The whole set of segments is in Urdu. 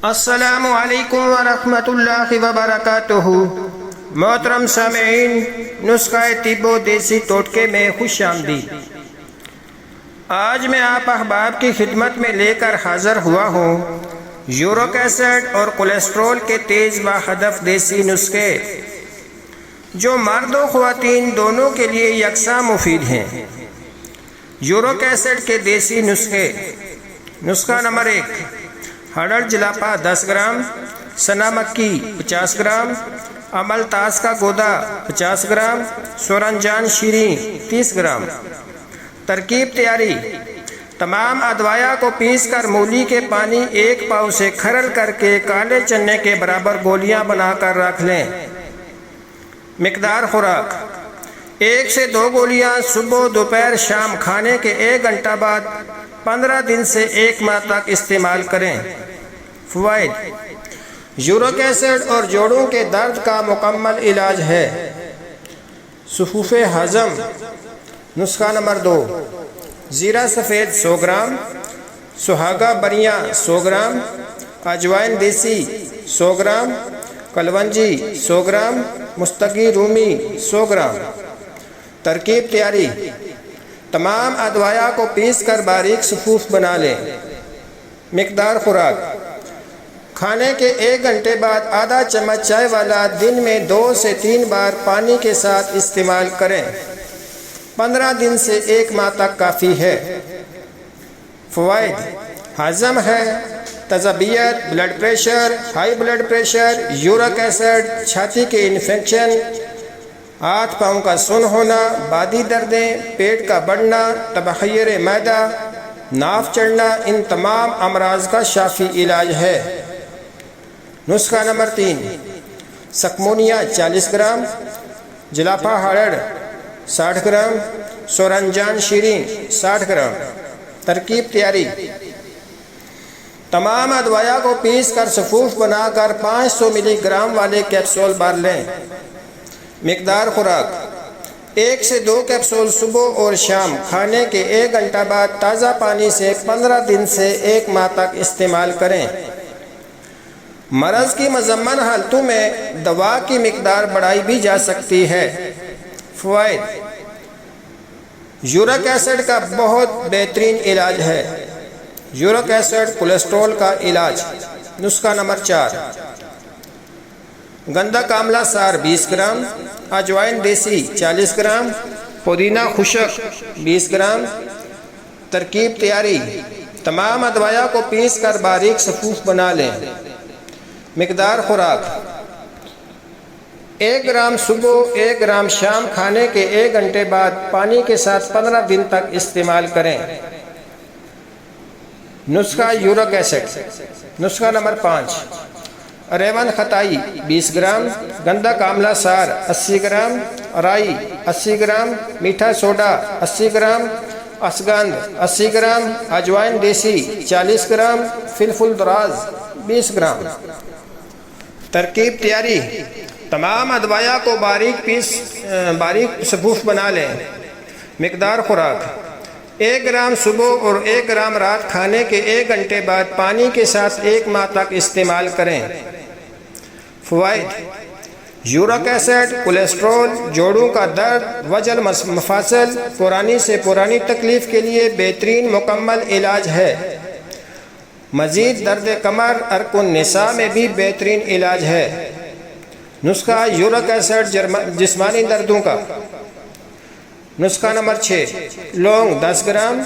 السلام علیکم ورحمۃ اللہ وبرکاتہ۔ محترم سامعین، نسخہ طب و دیسی ٹوٹکے میں خوش آمدید۔ آج میں آپ احباب کی خدمت میں لے کر حاضر ہوا ہوں یورک ایسڈ اور کولیسٹرول کے تیز و ہدف دیسی نسخے، جو مرد و خواتین دونوں کے لیے یکساں مفید ہیں۔ یورک ایسڈ کے دیسی نسخے۔ نسخہ نمبر 1، ہڑڑ جلاپا 10 گرام، سنا مکی 50 گرام، عمل تاس کا گودا 50 گرام، سورنجان شیریں 30 گرام۔ ترکیب تیاری: تمام ادویہ کو پیس کر مولی کے پانی 1 پاؤ سے کھرل کر کے کالے چنے کے برابر گولیاں بنا کر رکھ لیں۔ مقدار خوراک: 1 سے 2 گولیاں صبح، دوپہر، شام کھانے کے 1 گھنٹہ بعد 15 دن سے 1 ماہ تک استعمال کریں۔ فوائد: یورک ایسڈ اور جوڑوں کے درد کا مکمل علاج ہے۔ صفوف ہضم۔ نسخہ نمبر 2، زیرہ سفید 100 گرام، سہاگا بریاں 100 گرام، اجوائن دیسی 100 گرام، کلونجی 100 گرام، مستقی رومی 100 گرام۔ ترکیب تیاری: تمام ادویہ کو پیس کر باریک صفوف بنا لیں۔ مقدار خوراک: کھانے کے 1 گھنٹے بعد آدھا چمچ چائے والا دن میں 2 سے 3 بار پانی کے ساتھ استعمال کریں۔ 15 دن سے 1 ماہ تک کافی ہے۔ فوائد: ہضم ہے، تذبیت، blood pressure, high blood pressure, uric acid, چھاتی کے انفیکشن، ہاتھ پاؤں کا سن ہونا، بادی دردیں، پیٹ کا بڑھنا، تبخیر معدہ، ناف چڑھنا، ان تمام امراض کا شافی علاج ہے۔ نسخہ نمبر 3، سکمونیا 40 گرام، جلاپا ہڑڑ 60 گرام، سورنجان شیریں 60 گرام۔ ترکیب تیاری: تمام ادویہ کو پیس کر صفوف بنا کر 500 ملی گرام والے کیپسول بھر لیں۔ مقدار خوراک: 1 سے 2 کیپسول صبح اور شام کھانے کے 1 گھنٹہ بعد تازہ پانی سے 15 دن سے 1 ماہ تک استعمال کریں۔ مرض کی مزمن حالتوں میں دوا کی مقدار بڑھائی بھی جا سکتی ہے۔ فوائد: یورک ایسڈ کا بہت بہترین علاج ہے۔ یورک ایسڈ کولیسٹرول کا علاج۔ نسخہ نمبر 4، گندک آملہ سار 20 گرام، اجوائن دیسی 40 گرام، پودینہ خشک 20 گرام۔ ترکیب تیاری: تمام ادویہ کو پیس کر باریک صفوف بنا لیں۔ مقدار خوراک: 1 گرام صبح، 1 گرام شام کھانے کے 1 گھنٹے بعد پانی کے ساتھ 15 دن تک استعمال کریں۔ نسخہ یورک ایسڈ۔ نسخہ نمبر 5، ریون خطائی 20 گرام، گندک آملہ سار 80 گرام، رائی 80 گرام، میٹھا سوڈا 80 گرام، اشگند 80 گرام، اجوائن دیسی 40 گرام، فلفل دراز 20 گرام۔ ترکیب تیاری: تمام ادویہ کو باریک صفوف بنا لیں۔ مقدار خوراک: 1 گرام صبح اور 1 گرام رات کھانے کے 1 گھنٹے بعد پانی کے ساتھ 1 ماہ تک استعمال کریں۔ فوائد: یورک ایسڈ، کولیسٹرول، جوڑوں کا درد، وجل مفاصل، پرانی سے پرانی تکلیف کے لیے بہترین مکمل علاج ہے۔ مزید درد کمر، عرق النساء میں بھی بہترین علاج ہے۔ نسخہ یورک ایسڈ جسمانی دردوں کا۔ نسخہ نمبر 6، لونگ 10 گرام،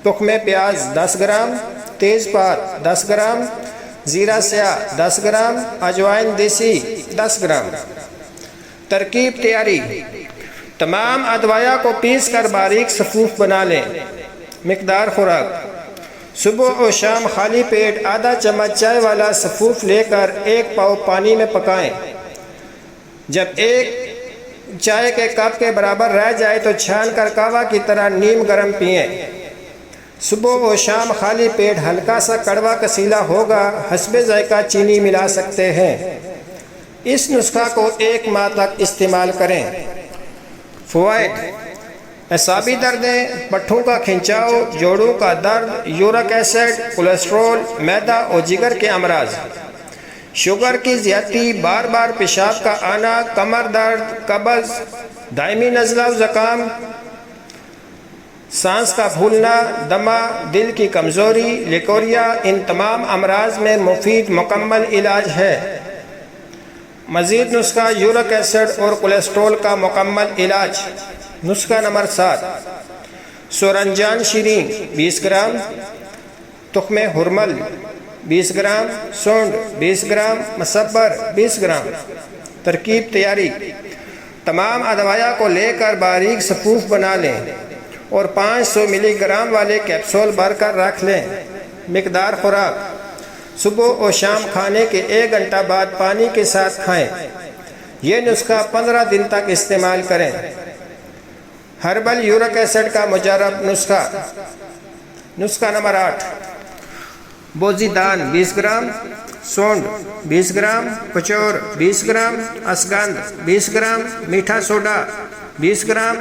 تخم پیاز 10 گرام، تیز پات 10 گرام، زیرہ سیاہ 10 گرام، اجوائن دیسی 10 گرام۔ ترکیب تیاری: تمام ادویہ کو پیس کر باریک صفوف بنا لیں۔ مقدار خوراک: صبح اور شام خالی پیٹ آدھا چمچ چائے والا صفوف لے کر 1 پاؤ پانی میں پکائیں۔ جب 1 چائے کے کپ کے برابر رہ جائے تو چھان کر قہوہ کی طرح نیم گرم پئیں۔ صبح و شام خالی پیٹ ہلکا سا کڑوا کسیلا ہوگا، حسب ذائقہ چینی ملا سکتے ہیں۔ اس نسخہ کو 1 ماہ تک استعمال کریں۔ فوائد: اعصابی دردیں، پٹھوں کا کھنچاؤ، جوڑوں کا درد، یورک ایسڈ، کولیسٹرول، معدہ اور جگر کے امراض، شوگر کی زیادتی، بار بار پیشاب کا آنا، کمر درد، قبض، دائمی نزلہ و زکام، سانس کا پھولنا، دمہ، دل کی کمزوری، لیکوریا، ان تمام امراض میں مفید مکمل علاج ہے۔ مزید نسخہ یورک ایسڈ اور کولیسٹرول کا مکمل علاج۔ نسخہ نمبر 7، سورنجان شیریں 20 گرام، تخم ہرمل 20 گرام، سونڈ 20 گرام، مصبر 20 گرام۔ ترکیب تیاری: تمام ادویہ کو لے کر باریک صفوف بنا لیں اور 500 ملی گرام والے کیپسول بھر کر رکھ لیں۔ مقدار خوراک: صبح اور شام کھانے کے 1 گھنٹہ بعد پانی کے ساتھ کھائیں۔ یہ نسخہ 15 دن تک استعمال کریں۔ ہربل یورک ایسڈ کا مجرب نسخہ۔ نسخہ نمبر 8، بوزی دان 20 گرام، سونڈ 20 گرام، کچور 20 گرام، اسگندھ 20 گرام، میٹھا سوڈا 20 گرام،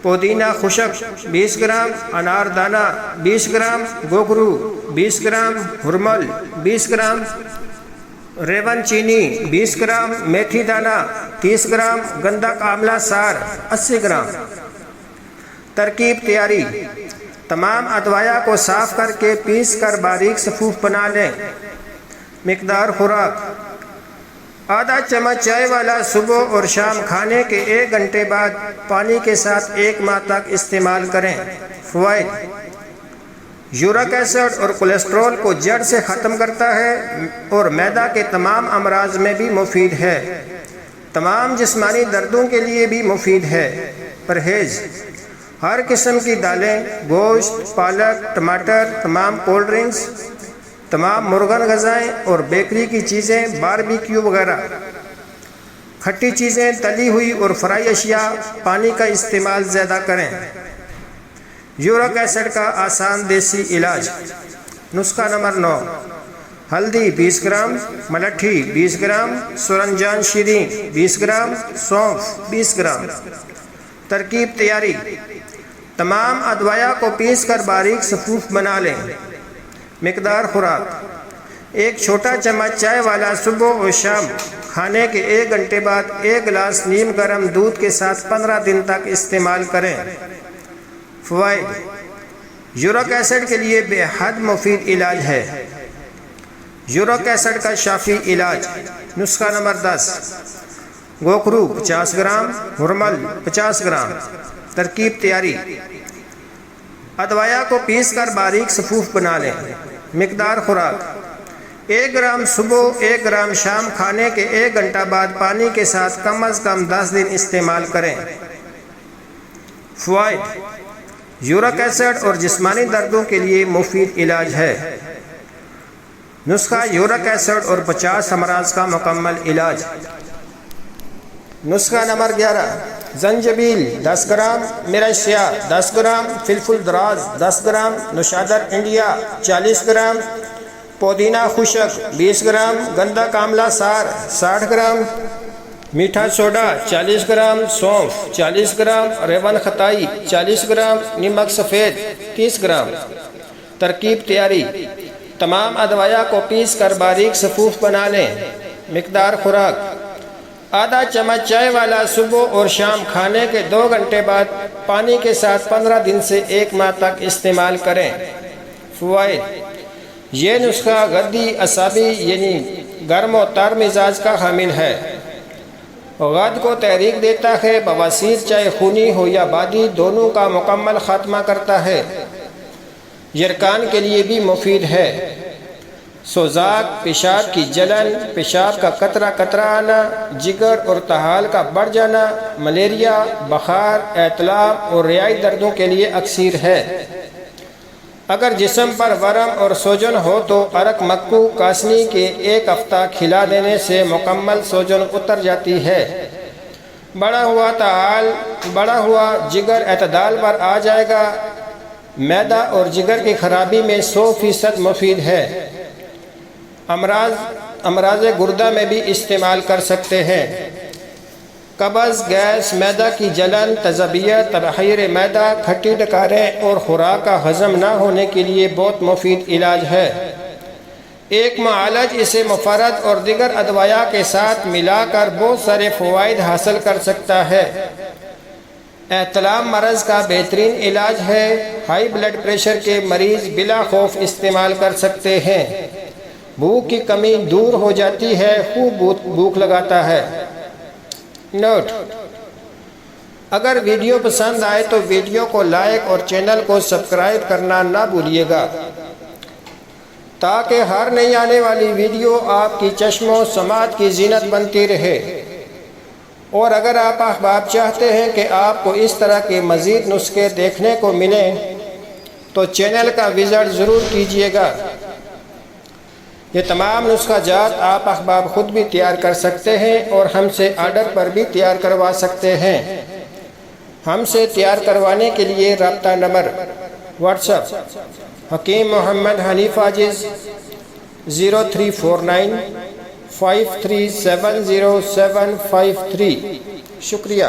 پودینہ خشک 20 گرام، انار دانہ 20 گرام، گوگرو 20 گرام، ہرمل 20 گرام، ریون چینی 20 گرام، میتھی دانہ 30 گرام، گندک آملہ سار 80 گرام۔ ترکیب تیاری: تمام ادویہ کو صاف کر کے پیس کر باریک صفوف بنا لیں۔ مقدار خوراک: آدھا چمچ چائے والا صبح اور شام کھانے کے 1 گھنٹے بعد پانی کے ساتھ 1 ماہ تک استعمال کریں۔ فوائد: یورک ایسڈ اور کولیسٹرول کو جڑ سے ختم کرتا ہے اور معدہ کے تمام امراض میں بھی مفید ہے۔ تمام جسمانی دردوں کے لیے بھی مفید ہے۔ پرہیز: ہر قسم کی دالیں، گوشت، پالک، ٹماٹر، تمام کولڈ ڈرنکس، تمام مرغن غذائیں اور بیکری کی چیزیں، باربیکیو وغیرہ، کھٹی چیزیں، تلی ہوئی اور فرائی اشیاء، پانی کا استعمال زیادہ کریں۔ یورک ایسڈ کا آسان دیسی علاج۔ نسخہ نمبر 9، ہلدی 20 گرام، ملٹھی 20 گرام، سورنجان شیریں 20 گرام، سونف 20 گرام۔ ترکیب تیاری: تمام ادویہ کو پیس کر باریک صفوف بنا لیں۔ مقدار خوراک: 1 چھوٹا چمچ چائے والا صبح اور شام کھانے کے 1 گھنٹے بعد 1 گلاس نیم گرم دودھ کے ساتھ 15 دن تک استعمال کریں۔ فوائد: یورک ایسڈ کے لیے بے حد مفید علاج ہے۔ یورک ایسڈ کا شافی علاج۔ نسخہ نمبر 10، گوکرو 50 گرام، ہرمل 50 گرام۔ ترکیب تیاری: ادویہ کو پیس کر باریک صفوف بنا لیں۔ مقدار خوراک: 1 گرام صبح، 1 گرام شام کھانے کے 1 گھنٹہ بعد پانی کے ساتھ کم از کم 10 دن استعمال کریں۔ فوائد: یورک ایسڈ اور جسمانی دردوں کے لیے مفید علاج ہے۔ نسخہ یورک ایسڈ اور 50 امراض کا مکمل علاج۔ نسخہ نمبر 11، زنجبیل 10 گرام، مرچ سیاہ 10 گرام، فلفل دراز 10 گرام، نوشادر انڈیا 40 گرام، پودینہ خشک 20 گرام، گندک آملہ سار 60 گرام، میٹھا سوڈا 40 گرام، سونف 40 گرام، ریون ختائی 40 گرام، نمک سفید 30 گرام۔ ترکیب تیاری: تمام ادویہ کو پیس کر باریک صفوف بنا لیں۔ مقدار خوراک: آدھا چمچ چائے والا صبح اور شام کھانے کے 2 گھنٹے بعد پانی کے ساتھ 15 دن سے 1 ماہ تک استعمال کریں۔ فوائد: یہ نسخہ غدی اعصابی یعنی گرم و تر مزاج کا حامل ہے۔ غد کو تحریک دیتا ہے، بواسیر چاہے خونی ہو یا بادی دونوں کا مکمل خاتمہ کرتا ہے۔ یرکان کے لیے بھی مفید ہے۔ سوزاک، پیشاب کی جلن، پیشاب کا قطرہ قطرہ آنا، جگر اور تحال کا بڑھ جانا، ملیریا، بخار، اعتلاب اور ریائی دردوں کے لیے اکسیر ہے۔ اگر جسم پر ورم اور سوجن ہو تو ارک مکو کاسنی کے 1 ہفتہ کھلا دینے سے مکمل سوجن اتر جاتی ہے۔ بڑھا ہوا تحال، بڑھا ہوا جگر اعتدال پر آ جائے گا۔ معدہ اور جگر کی خرابی میں 100% مفید ہے۔ امراض گردہ میں بھی استعمال کر سکتے ہیں۔ قبض، گیس، معدہ کی جلن، تذبیت، تبخیر معدہ، کھٹی ڈکاریں اور خوراک کا ہضم نہ ہونے کے لیے بہت مفید علاج ہے۔ ایک معالج اسے مفرد اور دیگر ادویہ کے ساتھ ملا کر بہت سارے فوائد حاصل کر سکتا ہے۔ احتلام مرض کا بہترین علاج ہے۔ ہائی بلڈ پریشر کے مریض بلا خوف استعمال کر سکتے ہیں۔ بھوک کی کمی دور ہو جاتی ہے، خوب بھوک لگاتا ہے۔ نوٹ: اگر ویڈیو پسند آئے تو ویڈیو کو لائک اور چینل کو سبسکرائب کرنا نہ بھولیے گا تاکہ ہر نئی آنے والی ویڈیو آپ کی چشم و سماعت کی زینت بنتی رہے۔ اور اگر آپ احباب چاہتے ہیں کہ آپ کو اس طرح کے مزید نسخے دیکھنے کو ملیں تو چینل کا وزٹ ضرور کیجیے گا۔ یہ تمام نسخہ جات آپ احباب خود بھی تیار کر سکتے ہیں اور ہم سے آرڈر پر بھی تیار کروا سکتے ہیں۔ ہم سے تیار کروانے کے لیے رابطہ number: what's app Hakim Muhammad Hanif عاجز 0349 5370 753۔ شکریہ۔